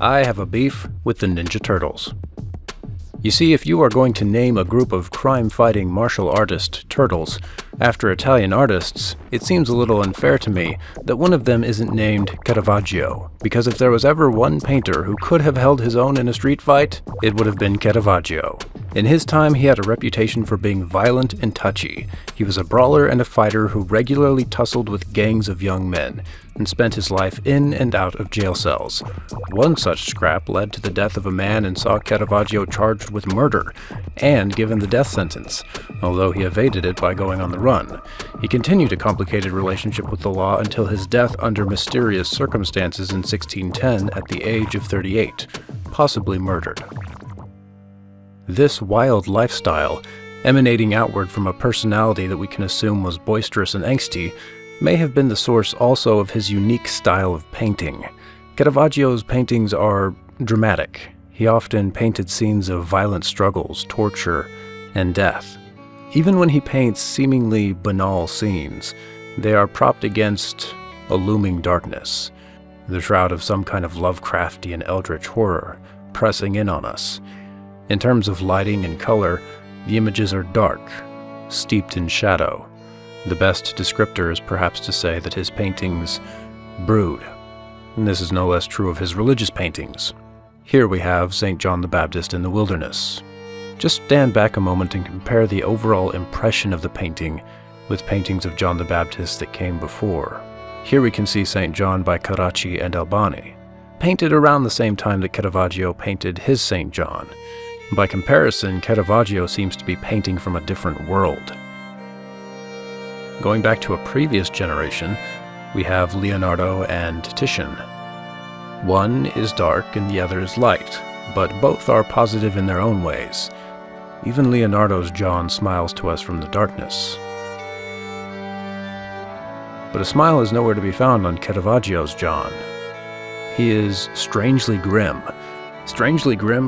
I have a beef with the Ninja Turtles. You see, if you are going to name a group of crime-fighting martial artist turtles after Italian artists, it seems a little unfair to me that one of them isn't named Caravaggio, because if there was ever one painter who could have held his own in a street fight, it would have been Caravaggio. In his time, he had a reputation for being violent and touchy. He was a brawler and a fighter who regularly tussled with gangs of young men, and spent his life in and out of jail cells. One such scrap led to the death of a man and saw Caravaggio charged with murder and given the death sentence, although he evaded it by going on the run. He continued a complicated relationship with the law until his death under mysterious circumstances in 1610 at the age of 38, possibly murdered. This wild lifestyle, emanating outward from a personality that we can assume was boisterous and angsty, may have been the source also of his unique style of painting. Caravaggio's paintings are dramatic. He often painted scenes of violent struggles, torture, and death. Even when he paints seemingly banal scenes, they are propped against a looming darkness, the shroud of some kind of lovecraftian eldritch horror pressing in on us. In terms of lighting and color, the images are dark, steeped in shadow. The best descriptor is perhaps to say that his paintings brood, and this is no less true of his religious paintings. Here we have St. John the Baptist in the wilderness. Just stand back a moment and compare the overall impression of the painting with paintings of John the Baptist that came before. Here we can see St. John by Caracci and Albani, painted around the same time that Caravaggio painted his St. John. By comparison, Caravaggio seems to be painting from a different world. Going back to a previous generation, we have Leonardo and Titian. One is dark and the other is light, but both are positive in their own ways. Even Leonardo's John smiles to us from the darkness. But a smile is nowhere to be found on Caravaggio's John. He is strangely grim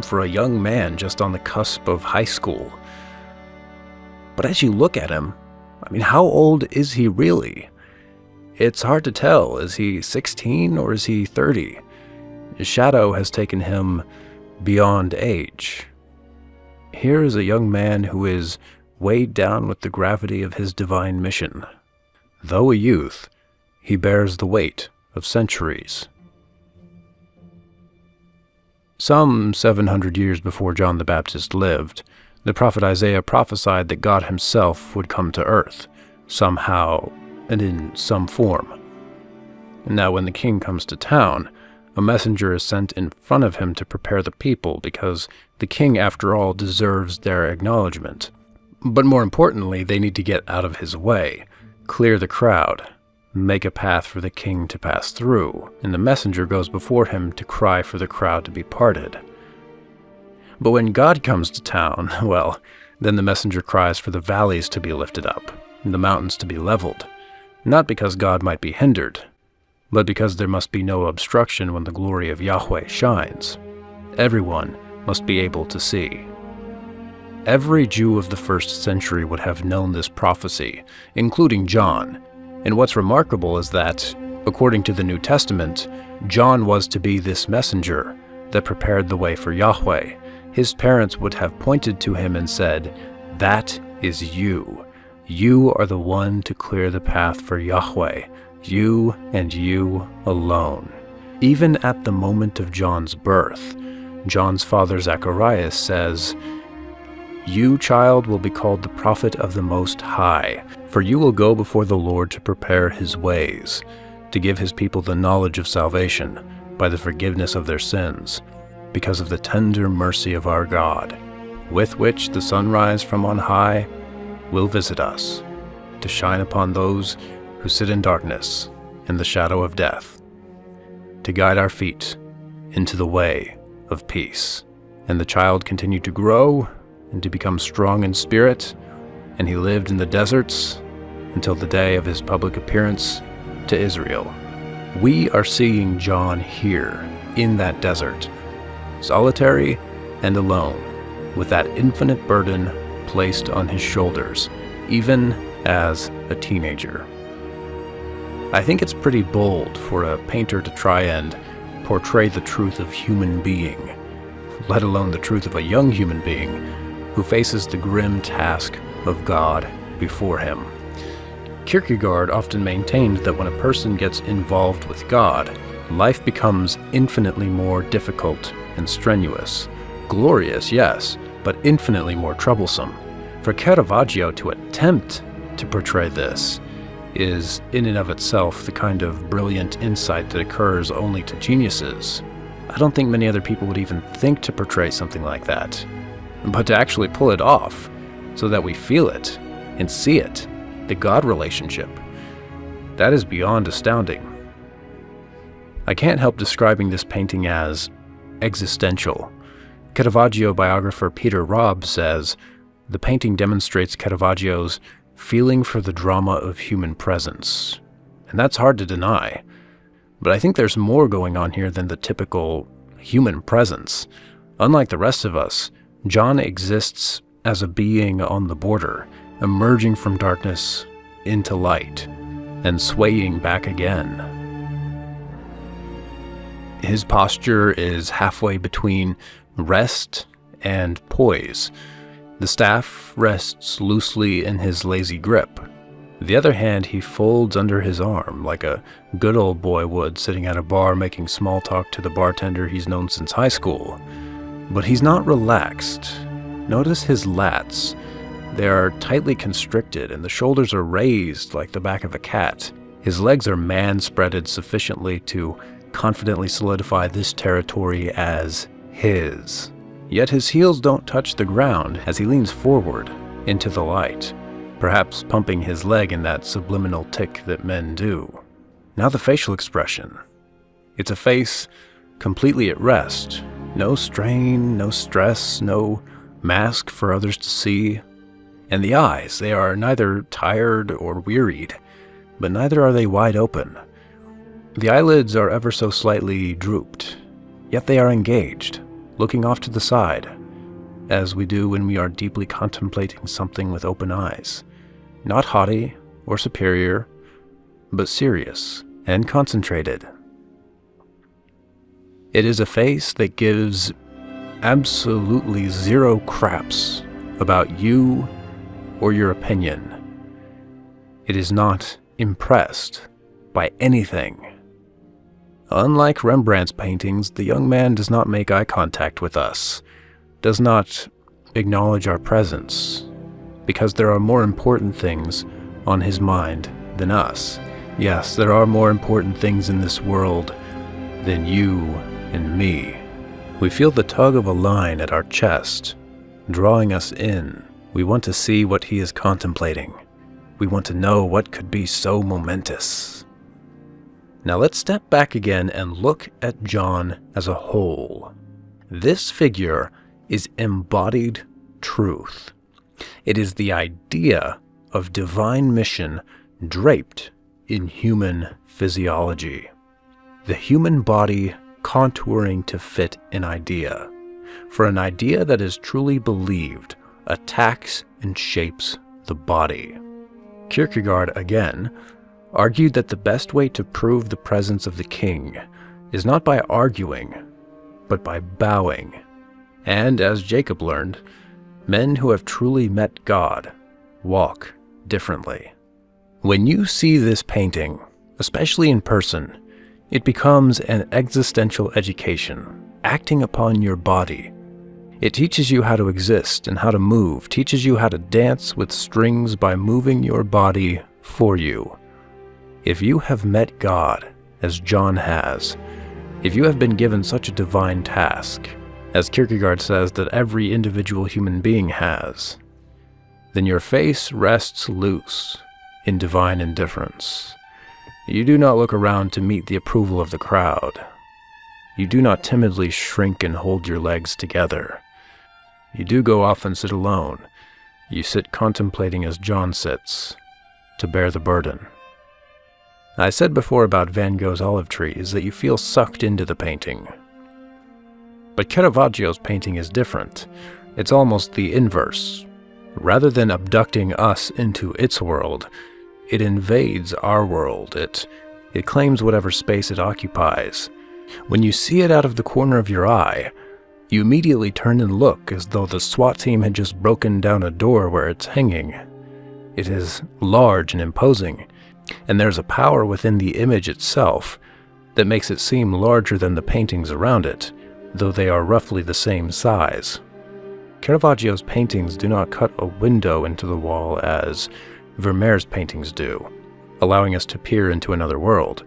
for a young man just on the cusp of high school. But as you look at him, how old is he really? It's hard to tell. Is he 16 or is he 30? His shadow has taken him beyond age. Here is a young man who is weighed down with the gravity of his divine mission. Though a youth, he bears the weight of centuries. Some 700 years before John the Baptist lived, the prophet Isaiah prophesied that God himself would come to earth, somehow and in some form. And now when the king comes to town, a messenger is sent in front of him to prepare the people, because the king, after all, deserves their acknowledgement. But more importantly, they need to get out of his way, clear the crowd, make a path for the king to pass through, and the messenger goes before him to cry for the crowd to be parted. But when God comes to town, well, then the messenger cries for the valleys to be lifted up, and the mountains to be leveled, not because God might be hindered, but because there must be no obstruction when the glory of Yahweh shines. Everyone must be able to see. Every Jew of the first century would have known this prophecy, including John, and what's remarkable is that, according to the New Testament, John was to be this messenger that prepared the way for Yahweh. His parents would have pointed to him and said, "That is you. You are the one to clear the path for Yahweh. You and you alone." Even at the moment of John's birth, John's father Zacharias says, "You, child, will be called the prophet of the Most High, for you will go before the Lord to prepare his ways, to give his people the knowledge of salvation by the forgiveness of their sins, because of the tender mercy of our God, with which the sunrise from on high will visit us, to shine upon those who sit in darkness and the shadow of death, to guide our feet into the way of peace." And the child continued to grow and to become strong in spirit, and he lived in the deserts until the day of his public appearance to Israel. We are seeing John here in that desert, solitary and alone, with that infinite burden placed on his shoulders, even as a teenager. I think it's pretty bold for a painter to try and portray the truth of human being, let alone the truth of a young human being who faces the grim task of God before him. Kierkegaard often maintained that when a person gets involved with God, life becomes infinitely more difficult and strenuous. Glorious, yes, but infinitely more troublesome. For Caravaggio to attempt to portray this is, in and of itself, the kind of brilliant insight that occurs only to geniuses. I don't think many other people would even think to portray something like that. But to actually pull it off, so that we feel it and see it, the God relationship, that is beyond astounding. I can't help describing this painting as existential. Caravaggio biographer Peter Robb says, "The painting demonstrates Caravaggio's feeling for the drama of human presence." And that's hard to deny. But I think there's more going on here than the typical human presence. Unlike the rest of us, John exists as a being on the border, emerging from darkness into light, and swaying back again. His posture is halfway between rest and poise. The staff rests loosely in his lazy grip. The other hand he folds under his arm, like a good old boy would sitting at a bar making small talk to the bartender he's known since high school. But he's not relaxed. Notice his lats. They are tightly constricted, and the shoulders are raised like the back of a cat. His legs are man-spreaded sufficiently to confidently solidify this territory as his. Yet his heels don't touch the ground as he leans forward into the light, perhaps pumping his leg in that subliminal tick that men do. Now the facial expression. It's a face completely at rest. No strain, no stress, no mask for others to see. And the eyes, they are neither tired or wearied, but neither are they wide open. The eyelids are ever so slightly drooped, yet they are engaged, looking off to the side, as we do when we are deeply contemplating something with open eyes. Not haughty or superior, but serious and concentrated. It is a face that gives absolutely zero craps about you or your opinion. It is not impressed by anything. Unlike Rembrandt's paintings, the young man does not make eye contact with us, does not acknowledge our presence, because there are more important things on his mind than us. Yes, there are more important things in this world than you and me. We feel the tug of a line at our chest, drawing us in. We want to see what he is contemplating. We want to know what could be so momentous. Now let's step back again and look at John as a whole. This figure is embodied truth. It is the idea of divine mission draped in human physiology. The human body contouring to fit an idea. For an idea that is truly believed attacks and shapes the body. Kierkegaard, again, argued that the best way to prove the presence of the king is not by arguing, but by bowing. And as Jacob learned, men who have truly met God walk differently. When you see this painting, especially in person, it becomes an existential education, acting upon your body. It teaches you how to exist and how to move, teaches you how to dance with strings by moving your body for you. If you have met God, as John has, if you have been given such a divine task, as Kierkegaard says that every individual human being has, then your face rests loose in divine indifference. You do not look around to meet the approval of the crowd. You do not timidly shrink and hold your legs together. You do go off and sit alone. You sit contemplating as John sits, to bear the burden. I said before about Van Gogh's olive trees that you feel sucked into the painting. But Caravaggio's painting is different. It's almost the inverse. Rather than abducting us into its world, it invades our world. It claims whatever space it occupies. When you see it out of the corner of your eye, you immediately turn and look as though the SWAT team had just broken down a door where it's hanging. It is large and imposing, and there's a power within the image itself that makes it seem larger than the paintings around it, though they are roughly the same size. Caravaggio's paintings do not cut a window into the wall as Vermeer's paintings do, allowing us to peer into another world.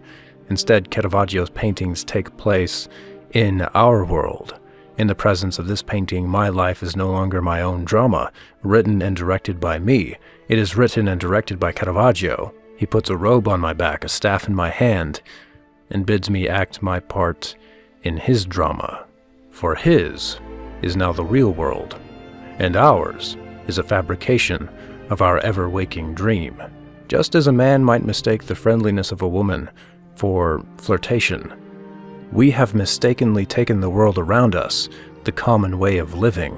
Instead, Caravaggio's paintings take place in our world. In the presence of this painting, my life is no longer my own drama, written and directed by me. It is written and directed by Caravaggio. He puts a robe on my back, a staff in my hand, and bids me act my part in his drama. For his is now the real world, and ours is a fabrication of our ever-waking dream. Just as a man might mistake the friendliness of a woman for flirtation, we have mistakenly taken the world around us, the common way of living,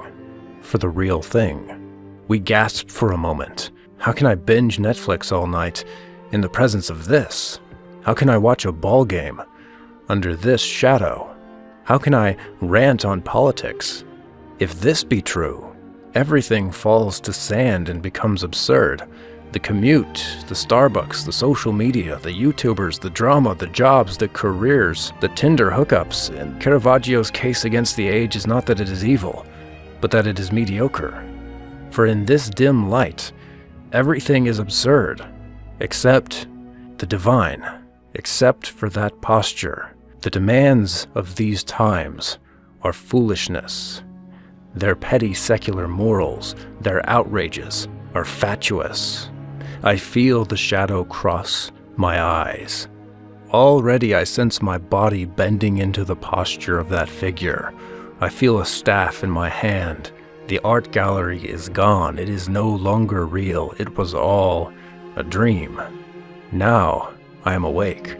for the real thing. We gasp for a moment. How can I binge Netflix all night in the presence of this? How can I watch a ball game under this shadow? How can I rant on politics? If this be true, everything falls to sand and becomes absurd. The commute, the Starbucks, the social media, the YouTubers, the drama, the jobs, the careers, the Tinder hookups, and Caravaggio's case against the age is not that it is evil, but that it is mediocre. For in this dim light, everything is absurd, except the divine, except for that posture. The demands of these times are foolishness. Their petty secular morals, their outrages, are fatuous. I feel the shadow cross my eyes. Already I sense my body bending into the posture of that figure. I feel a staff in my hand. The art gallery is gone. It is no longer real. It was all a dream. Now I am awake.